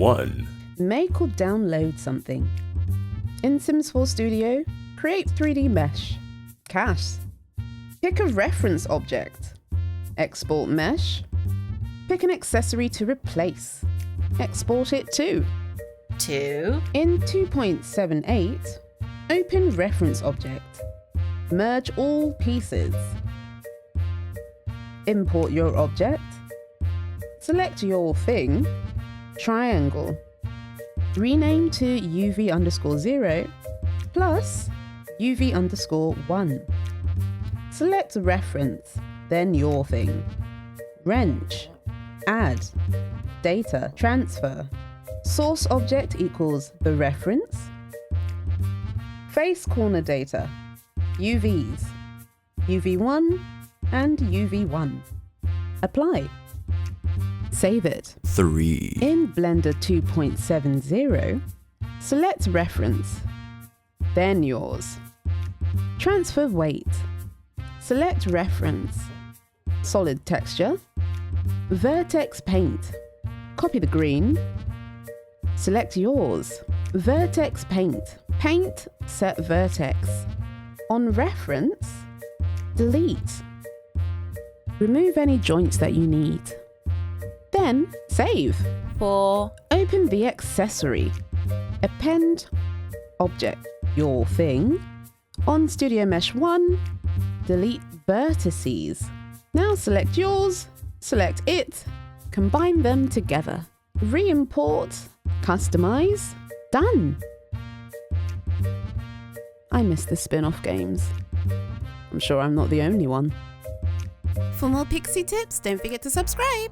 1. Make or download something. In Sims 4 Studio, create 3D mesh. Cache. Pick a reference object. Export mesh. Pick an accessory to replace. Export it to. 2. In 2.78, open reference object. Merge all pieces. Import your object. Select your thing. Triangle. Rename to uv_0 plus uv_1. Select reference, then your thing. Wrench. Add. Data transfer. Source object equals the reference. Face corner data. UVs. UV1 and UV1. Apply. Save it. 3. In Blender 2.70, select reference, then yours. Transfer weight. Select reference. Solid texture. Vertex paint. Copy the green. Select yours. Vertex paint. Paint set vertex. On reference, delete. Remove any joints that you need. Then save. 4. Open the accessory. Append object, your thing. On Studio Mesh 1, delete vertices. Now select yours, select it, combine them together. Re-import, customize, done. I miss the spin-off games. I'm sure I'm not the only one. For more Pixie tips, don't forget to subscribe.